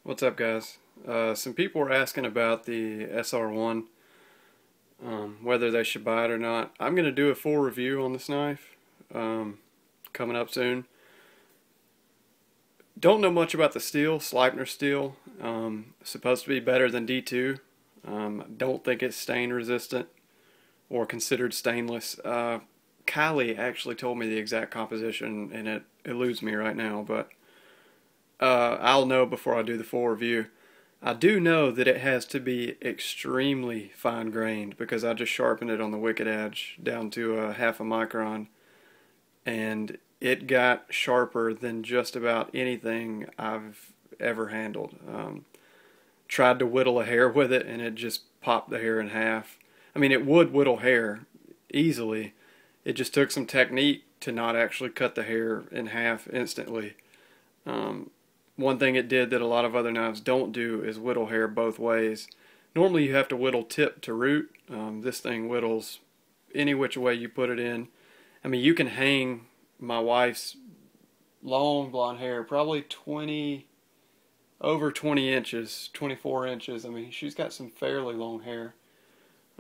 What's up, guys? Some people were asking about the SR-1, whether they should buy it or not. I'm going to do a full review on this knife coming up soon. Don't know much about the steel, Sleipner steel. Supposed to be better than D2. Don't think it's stain resistant or considered stainless. Kylie actually told me the exact composition, and it eludes me right now, but I'll know before I do the full review. I do know that it has to be extremely fine grained because I just sharpened it on the wicked edge down to a half a micron, and it got sharper than just about anything I've ever handled. Tried to whittle a hair with it and it just popped the hair in half. I mean, it would whittle hair easily. It just took some technique to not actually cut the hair in half instantly. One thing it did that a lot of other knives don't do is whittle hair both ways. Normally you have to whittle tip to root. This thing whittles any which way you put it in. I mean, you can hang my wife's long blonde hair probably over 20 inches, 24 inches. I mean, she's got some fairly long hair.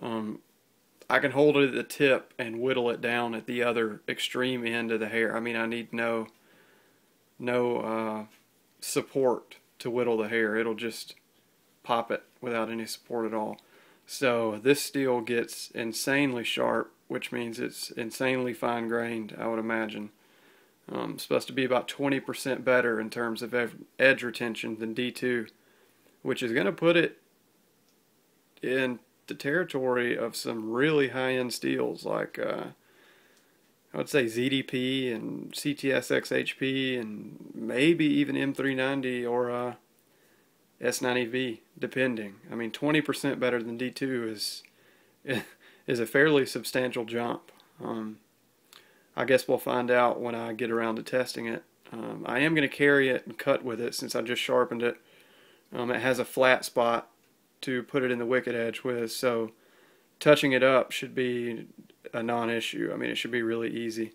I can hold it at the tip and whittle it down at the other extreme end of the hair. I mean, I need no support to whittle the hair. It'll just pop it without any support at all. So this steel gets insanely sharp, which means it's insanely fine grained, I would imagine. Supposed to be about 20% better in terms of edge retention than D2, which is going to put it in the territory of some really high-end steels like I would say ZDP and CTSX HP and maybe even M390 or S90V, depending. I mean, 20% better than D2 is a fairly substantial jump. I guess we'll find out when I get around to testing it. I am going to carry it and cut with it since I just sharpened it. It has a flat spot to put it in the wicked edge with, so touching it up should be a non-issue. I mean, it should be really easy.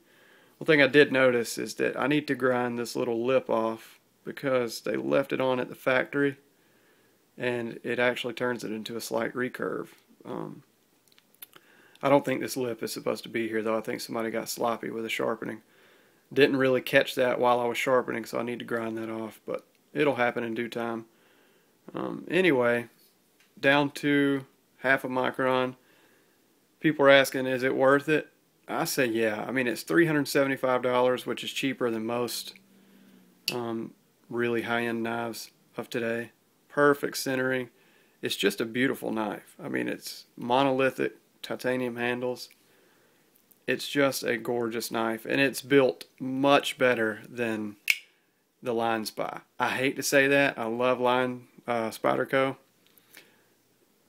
One thing I did notice is that I need to grind this little lip off because they left it on at the factory and it actually turns it into a slight recurve. I don't think this lip is supposed to be here, though. I think somebody got sloppy with the sharpening. Didn't really catch that while I was sharpening, so I need to grind that off, but it'll happen in due time. Anyway, down to half a micron. People are asking, is it worth it? I say yeah. I mean, it's $375, which is cheaper than most really high-end knives of today. Perfect centering. It's just a beautiful knife. I mean, it's monolithic titanium handles. It's just a gorgeous knife, and it's built much better than the Line Spy. I hate to say that. I love Line Spyderco.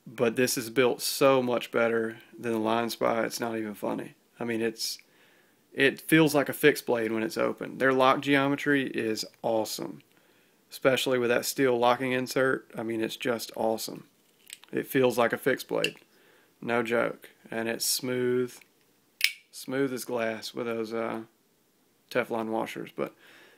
But this is built so much better than the Line Spy, it's not even funny. I mean, it feels like a fixed blade when it's open. Their lock geometry is awesome, especially with that steel locking insert. I mean, it's just awesome. It feels like a fixed blade, no joke. And it's smooth as glass with those Teflon washers. But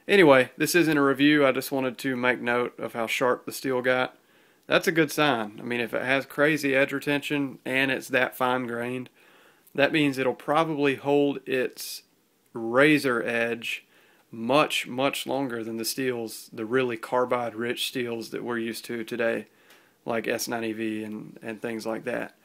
anyway, this isn't a review. I just wanted to make note of how sharp the steel got. That's a good sign. I mean, if it has crazy edge retention and it's that fine grained, that means it'll probably hold its razor edge much, much longer than the steels, the really carbide rich steels that we're used to today, like S90V and things like that.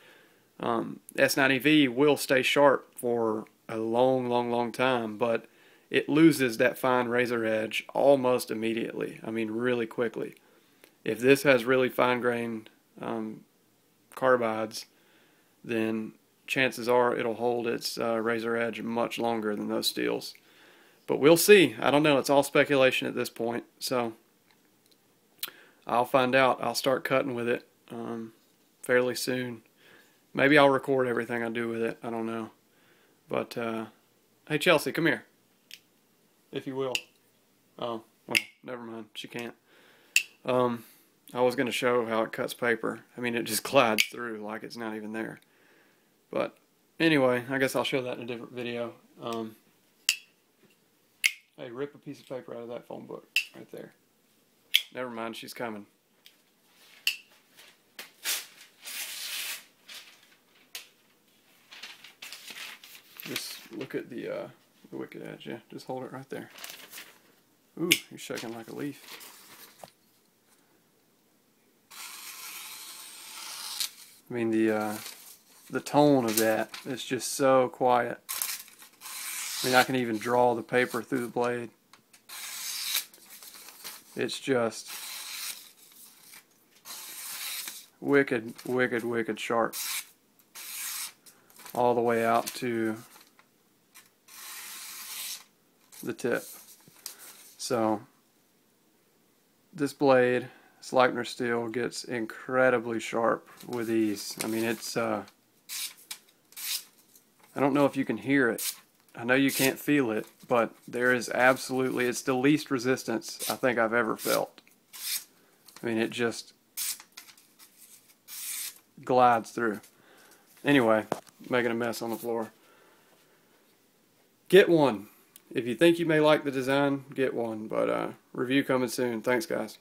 S90V will stay sharp for a long time, but it loses that fine razor edge almost immediately. I mean, really quickly. If this has really fine-grained carbides, then chances are it'll hold its razor edge much longer than those steels. But we'll see. I don't know. It's all speculation at this point. So I'll find out. I'll start cutting with it fairly soon. Maybe I'll record everything I do with it. I don't know. But, hey, Chelsea, come here. If you will. Oh, well, never mind. She can't. I was going to show how it cuts paper. I mean, it just glides through like it's not even there. But anyway, I guess I'll show that in a different video. Hey, rip a piece of paper out of that phone book right there. Never mind, she's coming. look at the wicked edge. Yeah, just hold it right there. Ooh, you're shaking like a leaf. I mean, the tone of that is just so quiet. I mean, I can even draw the paper through the blade. It's just wicked, wicked, wicked sharp. All the way out to the tip. So, this blade, Sleipner steel, gets incredibly sharp with ease. I mean, it's, I don't know if you can hear it. I know you can't feel it, but there is absolutely, it's the least resistance I think I've ever felt. I mean, it just glides through. Anyway, making a mess on the floor. Get one. If you think you may like the design, get one. But review coming soon. Thanks, guys.